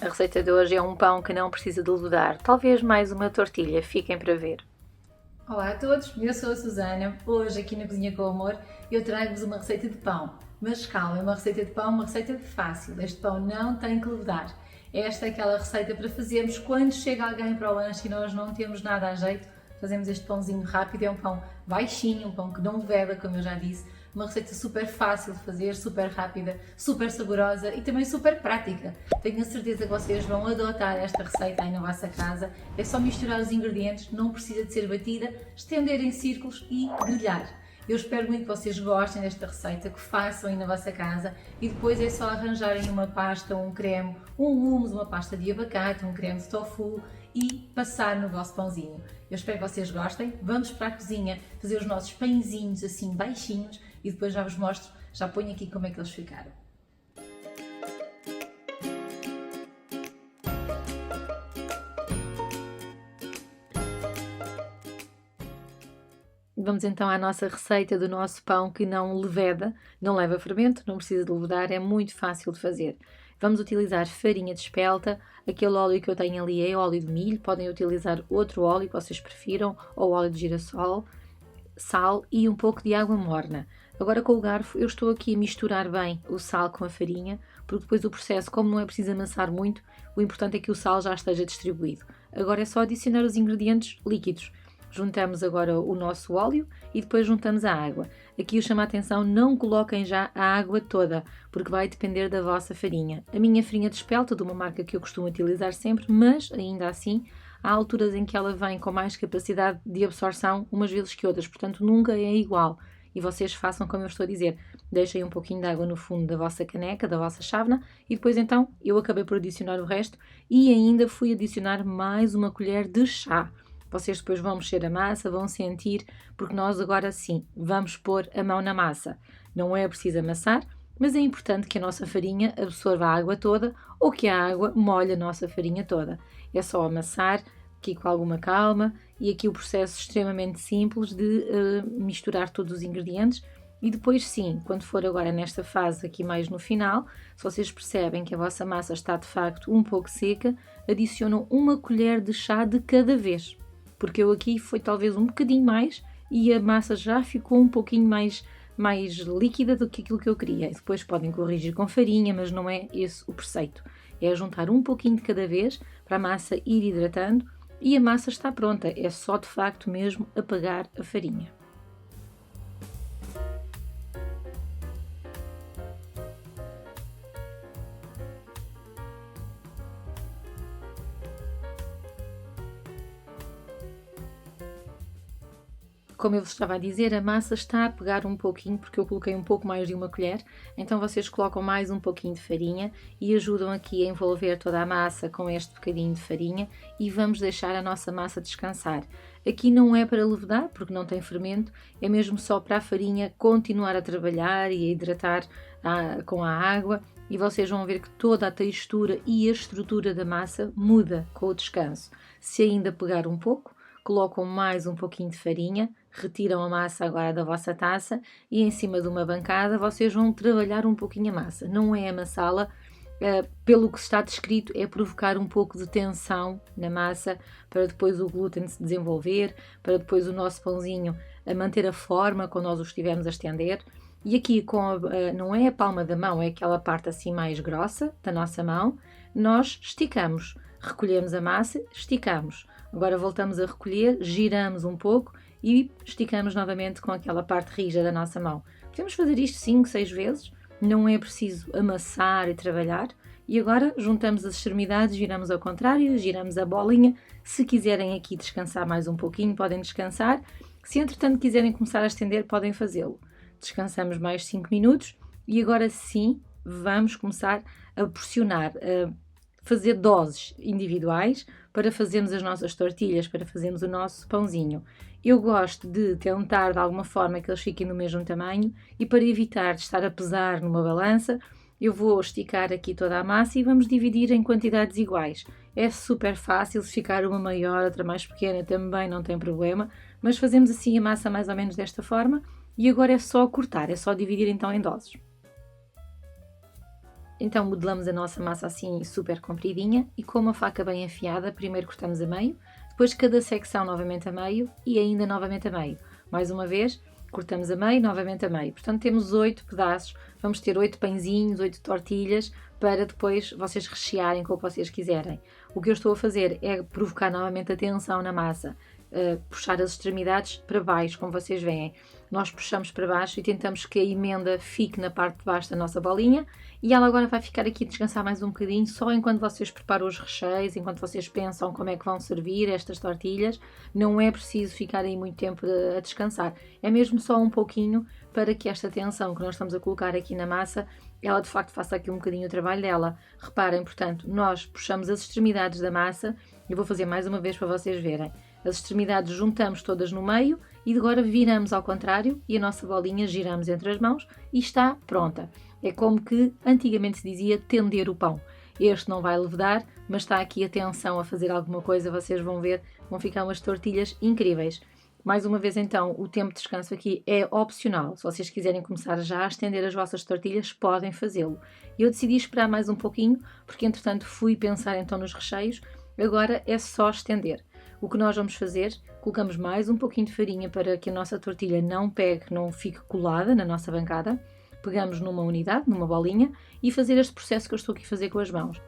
A receita de hoje é um pão que não precisa de levedar, talvez mais uma tortilha, fiquem para ver. Olá a todos, eu sou a Susana. Hoje aqui na Cozinha com Amor eu trago-vos uma receita de pão. Mas calma, é uma receita de pão, uma receita fácil. Este pão não tem que levedar. Esta é aquela receita para fazermos quando chega alguém para o lanche e nós não temos nada a jeito. Fazemos este pãozinho rápido, é um pão baixinho, um pão que não leveda, como eu já disse. Uma receita super fácil de fazer, super rápida, super saborosa e também super prática. Tenho a certeza que vocês vão adotar esta receita aí na vossa casa. É só misturar os ingredientes, não precisa de ser batida, estender em círculos e grelhar. Eu espero muito que vocês gostem desta receita, que façam aí na vossa casa e depois é só arranjarem uma pasta, um creme, um hummus, uma pasta de abacate, um creme de tofu e passar no vosso pãozinho. Eu espero que vocês gostem. Vamos para a cozinha fazer os nossos pãezinhos assim baixinhos e depois já vos mostro, já ponho aqui como é que eles ficaram. Vamos então à nossa receita do nosso pão que não leveda, não leva fermento, não precisa de levedar, é muito fácil de fazer. Vamos utilizar farinha de espelta, aquele óleo que eu tenho ali é óleo de milho, podem utilizar outro óleo que vocês prefiram, ou óleo de girassol, sal e um pouco de água morna. Agora com o garfo eu estou aqui a misturar bem o sal com a farinha, porque depois o processo, como não é preciso amassar muito, o importante é que o sal já esteja distribuído. Agora é só adicionar os ingredientes líquidos. Juntamos agora o nosso óleo e depois juntamos a água. Aqui eu chamo a atenção, não coloquem já a água toda, porque vai depender da vossa farinha. A minha farinha de espelta, de uma marca que eu costumo utilizar sempre, mas ainda assim há alturas em que ela vem com mais capacidade de absorção umas vezes que outras, portanto nunca é igual. E vocês façam como eu estou a dizer, deixem um pouquinho de água no fundo da vossa caneca, da vossa chávena, e depois então eu acabei por adicionar o resto e ainda fui adicionar mais uma colher de chá. Vocês depois vão mexer a massa, vão sentir, porque nós agora sim vamos pôr a mão na massa. Não é preciso amassar, mas é importante que a nossa farinha absorva a água toda ou que a água molhe a nossa farinha toda. É só amassar, aqui com alguma calma, e aqui o processo extremamente simples de misturar todos os ingredientes. E depois sim, quando for agora nesta fase aqui mais no final, se vocês percebem que a vossa massa está de facto um pouco seca, adicionam uma colher de chá de cada vez. Porque eu aqui foi talvez um bocadinho mais e a massa já ficou um pouquinho mais líquida do que aquilo que eu queria. E depois podem corrigir com farinha, mas não é esse o preceito. É juntar um pouquinho de cada vez para a massa ir hidratando e a massa está pronta. É só de facto mesmo apagar a farinha. Como eu vos estava a dizer, a massa está a pegar um pouquinho, porque eu coloquei um pouco mais de uma colher, então vocês colocam mais um pouquinho de farinha e ajudam aqui a envolver toda a massa com este bocadinho de farinha e vamos deixar a nossa massa descansar. Aqui não é para levedar, porque não tem fermento, é mesmo só para a farinha continuar a trabalhar e a hidratar com a água e vocês vão ver que toda a textura e a estrutura da massa muda com o descanso. Se ainda pegar um pouco, colocam mais um pouquinho de farinha, retiram a massa agora da vossa taça e em cima de uma bancada vocês vão trabalhar um pouquinho a massa. Não é amassá-la, pelo que está descrito, é provocar um pouco de tensão na massa para depois o glúten se desenvolver, para depois o nosso pãozinho manter a forma quando nós o estivermos a estender. E aqui não é a palma da mão, é aquela parte assim mais grossa da nossa mão, nós esticamos, recolhemos a massa, esticamos. Agora voltamos a recolher, giramos um pouco e esticamos novamente com aquela parte rija da nossa mão. Podemos fazer isto 5, 6 vezes, não é preciso amassar e trabalhar. E agora juntamos as extremidades, giramos ao contrário, giramos a bolinha. Se quiserem aqui descansar mais um pouquinho, podem descansar. Se entretanto quiserem começar a estender, podem fazê-lo. Descansamos mais 5 minutos e agora sim vamos começar a porcionar, fazer doses individuais para fazermos as nossas tortilhas, para fazermos o nosso pãozinho. Eu gosto de tentar de alguma forma que eles fiquem do mesmo tamanho e para evitar de estar a pesar numa balança, eu vou esticar aqui toda a massa e vamos dividir em quantidades iguais. É super fácil, se ficar uma maior, outra mais pequena também não tem problema, mas fazemos assim a massa mais ou menos desta forma e agora é só cortar, é só dividir então em doses. Então modelamos a nossa massa assim super compridinha e com uma faca bem afiada, primeiro cortamos a meio, depois cada secção novamente a meio e ainda novamente a meio. Mais uma vez, cortamos a meio, novamente a meio. Portanto, temos 8 pedaços, vamos ter 8 pãezinhos, 8 tortilhas, para depois vocês rechearem com o que vocês quiserem. O que eu estou a fazer é provocar novamente a tensão na massa, puxar as extremidades para baixo, como vocês veem. Nós puxamos para baixo e tentamos que a emenda fique na parte de baixo da nossa bolinha e ela agora vai ficar aqui a descansar mais um bocadinho, só enquanto vocês preparam os recheios, enquanto vocês pensam como é que vão servir estas tortilhas. Não é preciso ficar aí muito tempo a descansar, é mesmo só um pouquinho para que esta tensão que nós estamos a colocar aqui na massa, ela de facto faça aqui um bocadinho o trabalho dela. Reparem, portanto, nós puxamos as extremidades da massa, eu vou fazer mais uma vez para vocês verem. As extremidades juntamos todas no meio e agora viramos ao contrário e a nossa bolinha giramos entre as mãos e está pronta. É como que antigamente se dizia tender o pão. Este não vai levedar, mas está aqui a tensão a fazer alguma coisa, vocês vão ver, vão ficar umas tortilhas incríveis. Mais uma vez então, o tempo de descanso aqui é opcional. Se vocês quiserem começar já a estender as vossas tortilhas, podem fazê-lo. Eu decidi esperar mais um pouquinho, porque entretanto fui pensar então nos recheios, agora é só estender. O que nós vamos fazer, colocamos mais um pouquinho de farinha para que a nossa tortilha não pegue, não fique colada na nossa bancada. Pegamos numa unidade, numa bolinha, e fazer este processo que eu estou aqui a fazer com as mãos.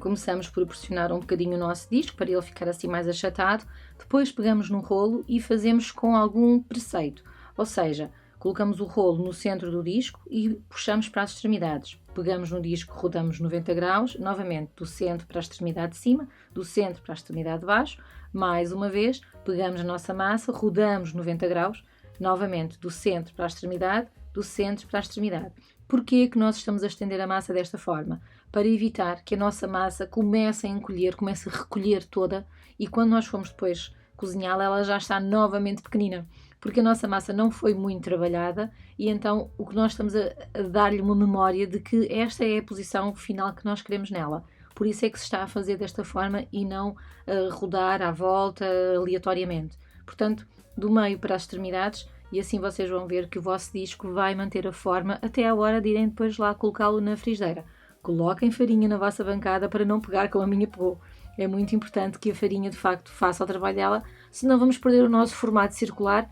Começamos por pressionar um bocadinho o nosso disco para ele ficar assim mais achatado, depois pegamos no rolo e fazemos com algum preceito, ou seja, colocamos o rolo no centro do disco e puxamos para as extremidades. Pegamos no disco, rodamos 90 graus, novamente do centro para a extremidade de cima, do centro para a extremidade de baixo, mais uma vez, pegamos a nossa massa, rodamos 90 graus, novamente do centro para a extremidade, do centro para a extremidade. Porquê que nós estamos a estender a massa desta forma? Para evitar que a nossa massa comece a encolher, comece a recolher toda e quando nós formos depois cozinhá-la, ela já está novamente pequenina, porque a nossa massa não foi muito trabalhada e então o que nós estamos a dar-lhe uma memória de que esta é a posição final que nós queremos nela. Por isso é que se está a fazer desta forma e não a rodar à volta aleatoriamente. Portanto, do meio para as extremidades, e assim vocês vão ver que o vosso disco vai manter a forma até a hora de irem depois lá colocá-lo na frigideira. Coloquem farinha na vossa bancada para não pegar como a minha pegou. É muito importante que a farinha de facto faça o trabalho dela, senão vamos perder o nosso formato circular.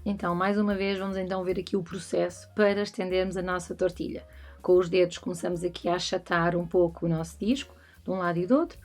Então, mais uma vez, vamos então ver aqui o processo para estendermos a nossa tortilha. Com os dedos começamos aqui a achatar um pouco o nosso disco, de um lado e do outro.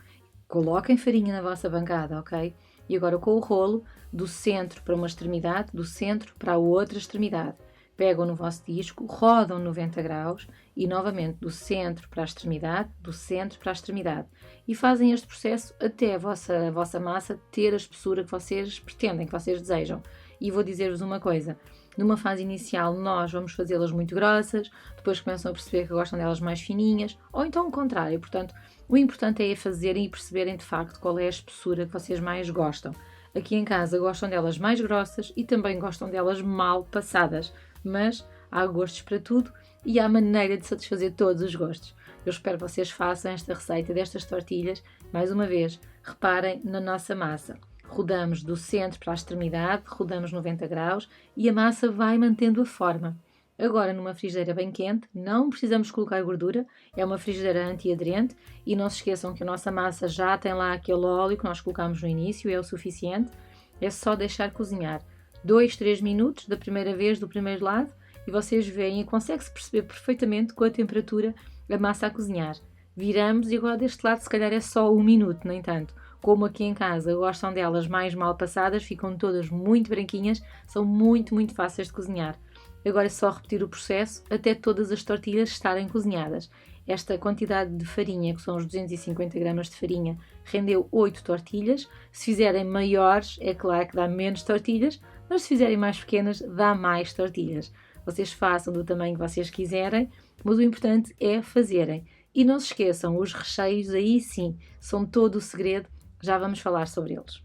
Coloquem farinha na vossa bancada, ok? E agora com o rolo, do centro para uma extremidade, do centro para a outra extremidade. Pegam no vosso disco, rodam 90 graus e novamente do centro para a extremidade, do centro para a extremidade. E fazem este processo até a vossa massa ter a espessura que vocês pretendem, que vocês desejam. E vou dizer-vos uma coisa, numa fase inicial nós vamos fazê-las muito grossas, depois começam a perceber que gostam delas mais fininhas, ou então o contrário. Portanto, o importante é fazerem e perceberem de facto qual é a espessura que vocês mais gostam. Aqui em casa gostam delas mais grossas e também gostam delas mal passadas, mas há gostos para tudo e há maneira de satisfazer todos os gostos. Eu espero que vocês façam esta receita destas tortilhas. Mais uma vez, reparem na nossa massa. Rodamos do centro para a extremidade, rodamos 90 graus e a massa vai mantendo a forma. Agora, numa frigideira bem quente, não precisamos colocar gordura, é uma frigideira antiaderente e não se esqueçam que a nossa massa já tem lá aquele óleo que nós colocamos no início, é o suficiente. É só deixar cozinhar 2-3 minutos da primeira vez do primeiro lado e vocês veem e consegue-se perceber perfeitamente com a temperatura a massa a cozinhar. Viramos e agora deste lado se calhar é só 1 minuto, no entanto. Como aqui em casa gostam delas mais mal passadas, ficam todas muito branquinhas, são muito fáceis de cozinhar. Agora é só repetir o processo até todas as tortilhas estarem cozinhadas. Esta quantidade de farinha, que são os 250 gramas de farinha, rendeu 8 tortilhas. Se fizerem maiores, é claro que dá menos tortilhas, mas se fizerem mais pequenas, dá mais tortilhas. Vocês façam do tamanho que vocês quiserem, mas o importante é fazerem. E não se esqueçam, os recheios aí sim, são todo o segredo, já vamos falar sobre eles.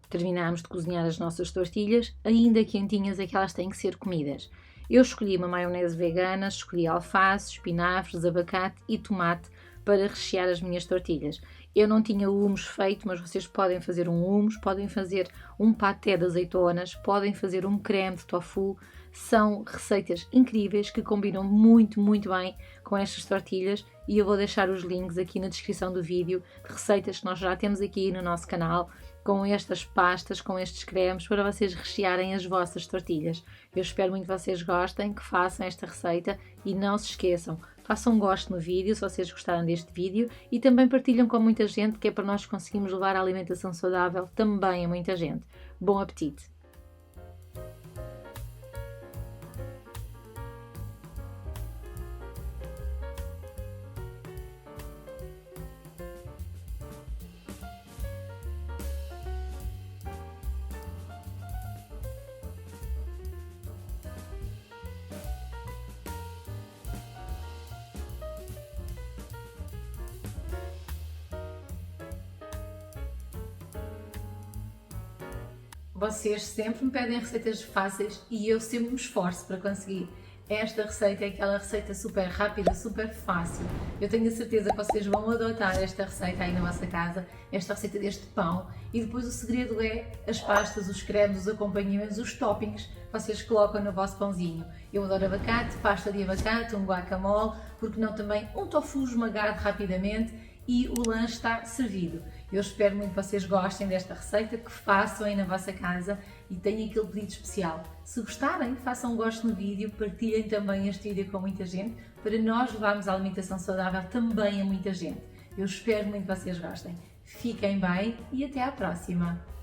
Terminámos de cozinhar as nossas tortilhas, ainda quentinhas é que elas têm que ser comidas. Eu escolhi uma maionese vegana, escolhi alface, espinafres, abacate e tomate para rechear as minhas tortilhas. Eu não tinha hummus feito, mas vocês podem fazer um hummus, podem fazer um paté de azeitonas, podem fazer um creme de tofu. São receitas incríveis que combinam muito, muito bem com estas tortilhas e eu vou deixar os links aqui na descrição do vídeo de receitas que nós já temos aqui no nosso canal com estas pastas, com estes cremes, para vocês rechearem as vossas tortilhas. Eu espero muito que vocês gostem, que façam esta receita e não se esqueçam, façam um gosto no vídeo se vocês gostaram deste vídeo e também partilham com muita gente, que é para nós conseguirmos levar a alimentação saudável também a muita gente. Bom apetite! Vocês sempre me pedem receitas fáceis e eu sempre me esforço para conseguir. Esta receita é aquela receita super rápida, super fácil. Eu tenho a certeza que vocês vão adotar esta receita aí na vossa casa, esta receita deste pão. E depois o segredo é as pastas, os cremes, os acompanhamentos, os toppings que vocês colocam no vosso pãozinho. Eu adoro abacate, pasta de abacate, um guacamole, porque não também um tofu esmagado rapidamente e o lanche está servido. Eu espero muito que vocês gostem desta receita, que façam aí na vossa casa e tenham aquele pedido especial. Se gostarem, façam um gosto no vídeo, partilhem também este vídeo com muita gente, para nós levarmos a alimentação saudável também a muita gente. Eu espero muito que vocês gostem. Fiquem bem e até à próxima!